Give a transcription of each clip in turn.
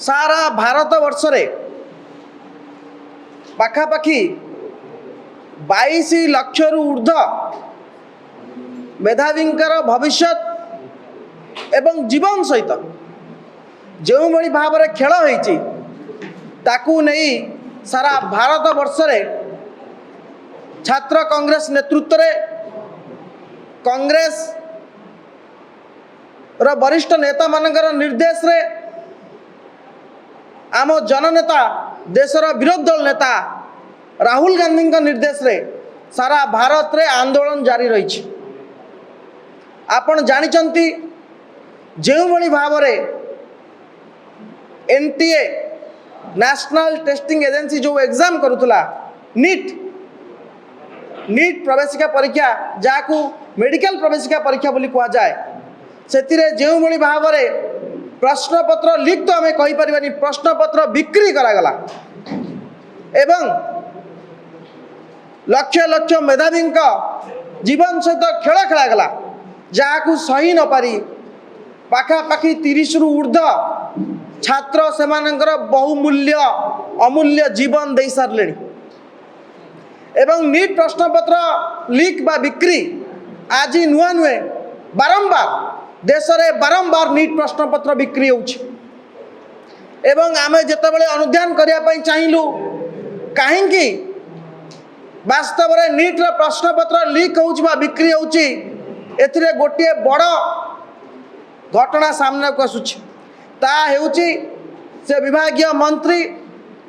सारा भारत वर्ष रे पाखापाखि 22 लाख रु ऊर्ध मेधावींकर भविष्य एवं जीवन सहित जो भली भाव में खेल होती ताकू नहीं सारा भारत वर्ष रे छात्र कांग्रेस नेतृत्व रे कांग्रेस रो वरिष्ठ नेता मानकर निर्देश रे आम जननेता देशर विरोधी दल नेता राहुल गांधी निर्देश रे सारा भारत रे आंदोलन जारी रही। आपण जानिचंती जो भली भाव में एनटीए नेशनल टेस्टिंग एजेंसी जो एग्जाम करुला नीट प्रवेशिका परीक्षा जहाँ मेडिकल प्रवेशिका परीक्षा बोली कह जाए से जो भली भाव में प्रश्नपत्र लीक तो आम कहीपर प्रश्नपत्र बिक्री करागला एवं लक्ष लक्ष मेधावी जीवन सहित खेल खेलागला जहाँ सही न पारी पाखापाखि 30 रु ऊर्ध छात्र से बहुमूल्य अमूल्य जीवन दे सारे एवं नीट प्रश्नपत्र लीक बा बिक्री आज नुआ नुहे बारंबार देश में बारंबार नीट प्रश्नपत्र बिक्री होउछि एवं आम जितेबाला अनुध्यान करने चाहिए कहीं वास्तव में नीट प्रश्नपत्र लीक हो बिक्री होउछि एथिरे गोटे बड़ घटना सामना को आसुछि ता हेउछि से विभागीय मंत्री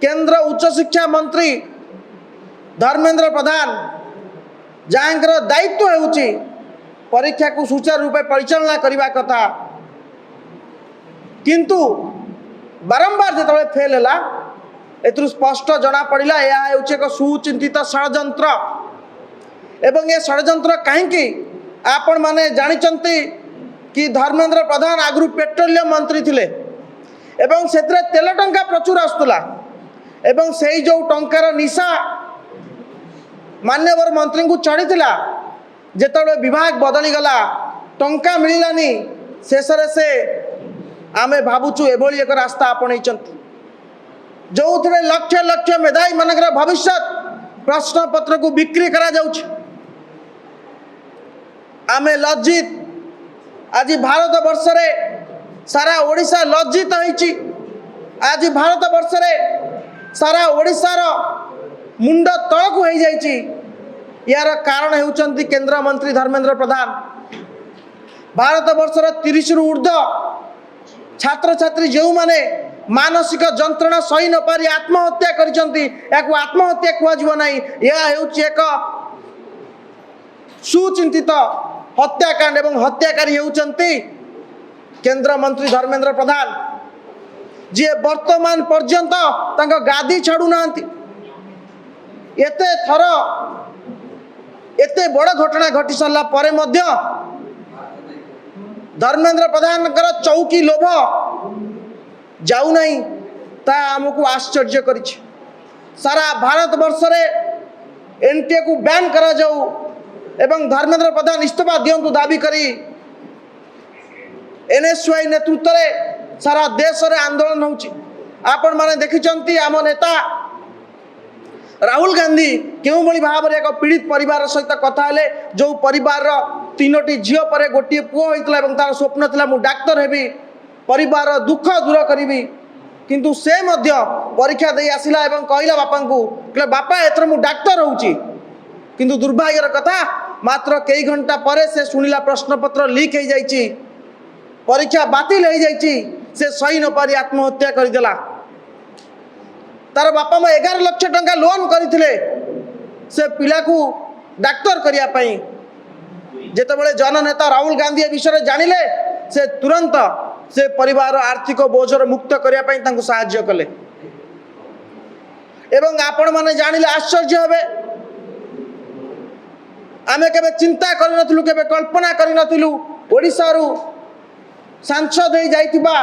केंद्र उच्च शिक्षा मंत्री धर्मेंद्र प्रधान जहाँकर दायित्व हेउछि परीक्षा को सुचारू रूपे परिचालना करने कथा किंतु बारंबार जो फेल है एथु स्पष्ट जना पड़ा यह एक सुचिंतित षड्यंत्र एवं ये षड्यंत्र कहीं आपण माने जानिचंती कि धर्मेंद्र प्रधान आगु पेट्रोलियम मंत्री थिले एवं से तेल टंका प्रचुर आसुला एवं से जो टंकार निशा मान्यवर मंत्री को चढ़ीला जेतबे विभाग बदली गला टंका मिलानी शेष से आमे भावुचु एभली एक रास्ता आपणई जो थे लक्ष लक्ष मेधावी मानकर भविष्य प्रश्नपत्र को बिक्री करा जाउछि। आमे लज्जित आज भारत वर्ष रे सारा ओडिशा लज्जित होइछि। आज भारत वर्ष रे सारा ओडिशार मुंड तलक हो जाइछि। यार कारण हेउचंती केंद्र मंत्री धर्मेंद्र प्रधान। भारत वर्षर 30 रु ऊर्ध छात्र छात्री जो माने मानसिक जंत्रणा सही न पारी आत्महत्या करिसंती याकू आत्महत्या कुआजिबो नाही। यह हेउछि एक सुचिंतित हत्याकांड एवं हत्याकारी हेउचंती केंद्र मंत्री धर्मेंद्र प्रधान जी वर्तमान पर्यंत तांको गादी छाड़ू नांती। एते थर एते बड़ घटना घटी सारा पर धर्मेंद्र प्रधान चौकी लोभ जाऊ नहीं ता आमको आश्चर्य करिछि। सारा भारत वर्ष रे एनटीए को बैन करा जाऊ एवं धर्मेंद्र प्रधान इस्तीफा दियंतु दाबी करी एनएसयूआई नेतृत्व रे सारा देश रे आंदोलन होउछि। आपण माने देखिचंती आम नेता राहुल गांधी क्यों भली भाव में एक पीड़ित परिवार सहित कथा हेले जो परिवार 3टी झील पर गोटे पुओ होता है तार स्वप्न था मु डाक्तर हेबी परिवार दुख दूर करी किंतु से मध्य परीक्षा दे आसिला एवं कहला बापा को कहले बापा एथर मु डाक्तर होउची किंतु दुर्भाग्यर कथा मात्र कई घंटा पर से शुणिला प्रश्नपत्र लीक हो जाइए परीक्षा बातिल हो जाइए से सही न पारी आत्महत्या करदेला। तार बापा माँ 11 लाख टंका लोन करते से पिला को डाक्तर करने जितेबाला जननेता राहुल गांधी विषय जानिले से तुरंत से परिवार आर्थिक बोझर मुक्त करने साहाय्य कले एवं आपण माने जानिले आश्चर्य हेबे आमे केबे चिंता करि नथिलु केबे कल्पना करि नथिलु ओडिसा रु सांसद हो जाइतिबा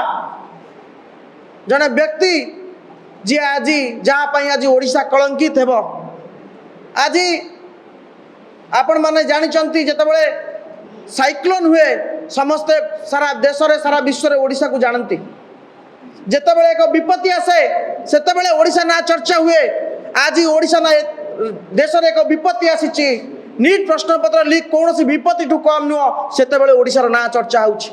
जने व्यक्ति जी आज जहाँ आज ओडिशा कलंकित हेब आज आपण माने जानिचंती जेतेबेले साइक्लोन हुए समस्ते सारा देश रे सारा विश्व रे ओडिशा को जानती ଯେତେବେଳେ ଏକ ବିପତ୍ତି ଆସେ ସେତେବେଳେ ଓଡ଼ିଶା ନା ଚର୍ଚ୍ଚା ହୁଏ। ଆଜି ଓଡ଼ିଶା ନା ଦେଶରେ ଏକ ବିପତ୍ତି ଆସିଛି, ନିଟ୍ ପ୍ରଶ୍ନପତ୍ର ଲିକ୍ କୌଣସି ବିପତ୍ତିଠୁ କମ୍ ନୁହଁ, ସେତେବେଳେ ଓଡ଼ିଶାର ନାଁ ଚର୍ଚ୍ଚା ହେଉଛି।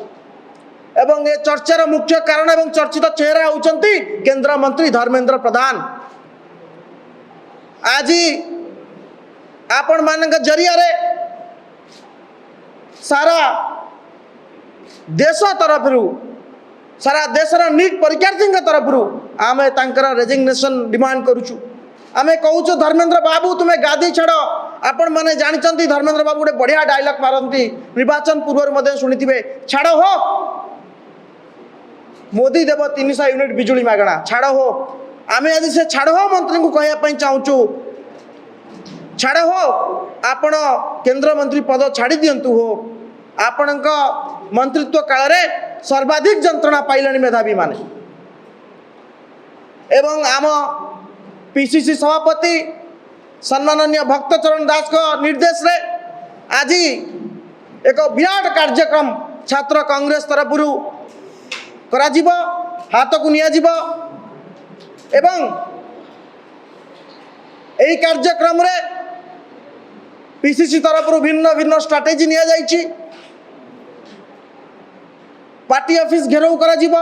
ଏବଂ ଏ ଚର୍ଚ୍ଚାର ମୁଖ୍ୟ କାରଣ ଏବଂ ଚର୍ଚ୍ଚିତ ଚେହେରା ହେଉଛନ୍ତି କେନ୍ଦ୍ରମନ୍ତ୍ରୀ ଧର୍ମେନ୍ଦ୍ର ପ୍ରଧାନ। ଆଜି ଆପଣମାନଙ୍କ ଜରିଆରେ ସାରା ଦେଶ ତରଫରୁ सारा देशर नीट परीक्षार्थी तरफ आम तांकर रेजिग्नेशन डिमांड करुचु। आम कहूँ धर्मेंद्र बाबू तुम्हें गादी छाड़। आपण मैंने जानते धर्मेंद्र बाबू गोटे बढ़िया डायलॉग मारती निर्वाचन पूर्व शुणी छाड़ हो मोदी देव 300 यूनिट बिजुली मागणा छाड़ हो। आम आज से छाड़ हो मंत्री को कहवाई चाहूँ छाड़ हो आपण केंद्र मंत्री पद छाड़ी दिंतु हो। आपण मंत्रित्व काल सर्वाधिक जंत्रणा पाइले मेधावी माने एवं आम पीसीसी सभापति सम्माननीय भक्तचरण दास को निर्देश रे आज एक विराट कार्यक्रम छात्र कांग्रेस तरफ करा जिवो, हाथ को निया जिवो एवं एही कार्यक्रम रे पीसीसी तरफ भिन्न भिन्न स्ट्राटेजी निया जाइछि। पार्टी ऑफिस घेराव करा जिवो,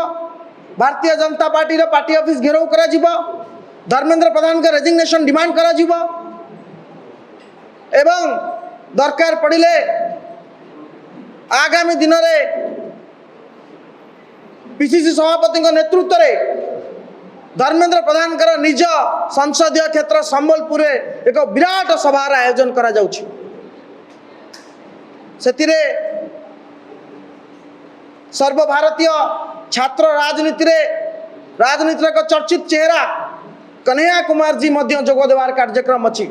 भारतीय जनता पार्टी रे पार्टी ऑफिस घेराव करा जिवो, धर्मेंद्र प्रधान का रेजिग्नेशन डिमांड करा जिवो एवं दरकार पड़िले आगामी दिन में पीसीसी सभापति नेतृत्व में धर्मेंद्र प्रधान का निज संसदीय क्षेत्र संबलपुर एक विराट सभार आयोजन करा जाउछि। सेतिरे सर्वभारतीय छात्र राजनीति एक चर्चित चेहरा कन्हैया कुमार जी जोग देवार कार्यक्रम अच्छी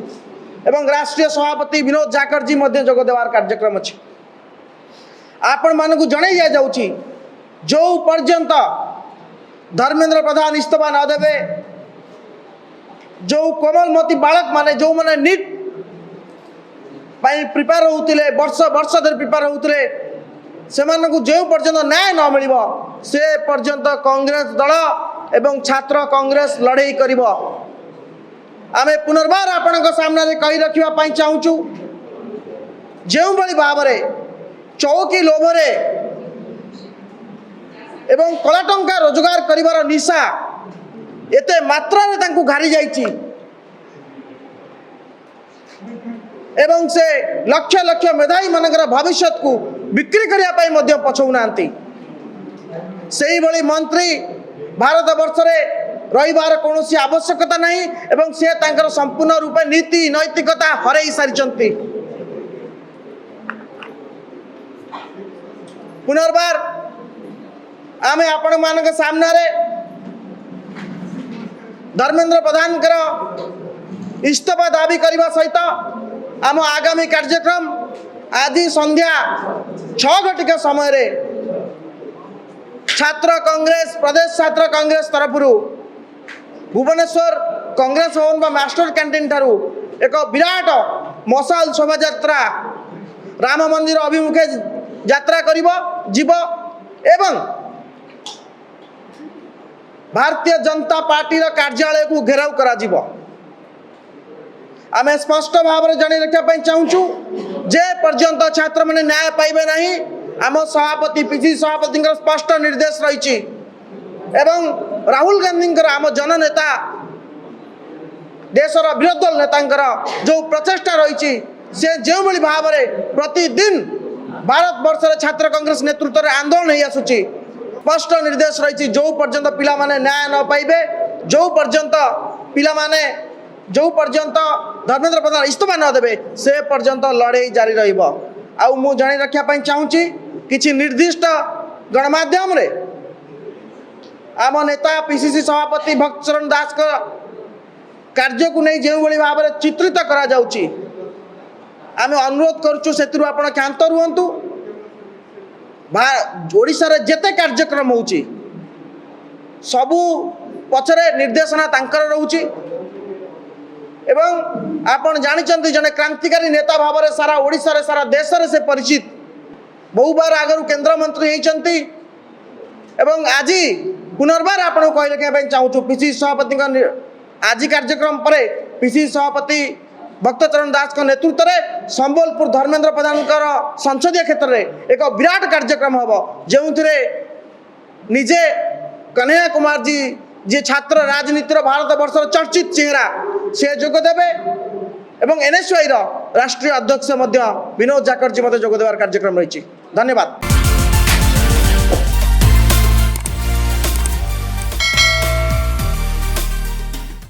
एवं राष्ट्रीय सभापति विनोद जाकर जी जोग देवार कार्यक्रम अच्छी। आपण मानकु जणाई दिया जाउछि जो पर्यंत धर्मेंद्र प्रधान इस्तीफा न देवे, जो कोमलमती बालक माने जो माने नीट प्रिपेयर होउतिले वर्ष वर्ष धरि प्रिपेयर होउतिले सेमानकु जो पर्यंत न्याय न मिलिबो से पर्यंत कांग्रेस दल एवं छात्र कांग्रेस लड़ाई करिबो। आमे पुनर्बार आपनक सामने कहि रखिबा पई चाहूछु जो बड़ी भाव रे चौकी लोभरे एवं कला टंका रोजगार करिवार निशा एते मात्रा रे तांकु घारी जाइछि एवं से लक्ष लक्ष मेधावी मानकर भविष्य को बिक्री करिया पाई मध्य पछौनांती। सेही भली मंत्री भारत वर्ष रे रहिबार कोनोसी आवश्यकता नहीं एवं से तांकर संपूर्ण रूपे नीति नैतिकता हरई सारिचंती। पुनर्बार आमे आपण मानक सामने रे धर्मेंद्र प्रधान कर इस्तीफा दाबी करने सहित आम आगामी कार्यक्रम आज संध्या 6 घटिका समय रे छात्र कांग्रेस प्रदेश छात्र कांग्रेस तरफ भुवनेश्वर कांग्रेस भवन बा मास्टर कैंटीन ठारू एक विराट मशाल शोभा यात्रा राम मंदिर अभिमुखे यात्रा करिबो जीवो एवं भारतीय जनता पार्टी कार्यालय को घेराव करा जीवो। आमे स्पष्ट भाव में जानी रखा चाहूँ जे पर्यंत छात्र मैंने न्याय पाइबे नहीं आम सभापति पीसीसी सभापति स्पष्ट निर्देश रही एवं राहुल गांधी आम जननेता देशर विरोधी दल नेता जो प्रचेषा रही से जो भाव में प्रतिदिन भारत वर्ष छात्र कांग्रेस नेतृत्व में आंदोलन हो आसुची स्पष्ट निर्देश रही जो पर्यंत पिला माने न्याय न पाइबे जो पर्यंत पिला माने जो पर्यंत धर्मेंद्र प्रधान इस्तीफा न देवे से पर्यंत लड़ाई जारी रहिबो। आउ मु जानी रखा चाहूँगी किछि निर्दिष्ट गणमाध्यम रे आम नेता पीसीसी सभापति भक्तचरण दास का कार्य को नहीं जो भाव में चित्रित करा जाउची आमे अनुरोध करुचु सेतिरु आपण शांत रुहंतु। ओडिशा रे जेते कार्यक्रम होउची सबु पछरे निर्देशना तांकर रहउची एवं आपण जानिचंती जने क्रांतिकारी नेता भाव में सारा ओडिशा रे सारा देश रे से परिचित बहु बार आगरु केंद्र मंत्री होइचंती एवं आज पुनर्बार आपको कही रखा चाहूँ पीसीसी सभापति आज कार्यक्रम पर पीसीसी सभापति भक्तचरण दास के नेतृत्व में संबलपुर धर्मेंद्र प्रधान संसदीय क्षेत्र में एक विराट कार्यक्रम हम जो निजे कन्हैया कुमार जी जी छात्र राजनीतिर भारत वर्षर चर्चित चेहरा से जोगदेवे एवं एनएसयूआई राष्ट्रीय अध्यक्ष विनोद जाकरजी मत जोगदेवार कार्यक्रम रही। धन्यवाद।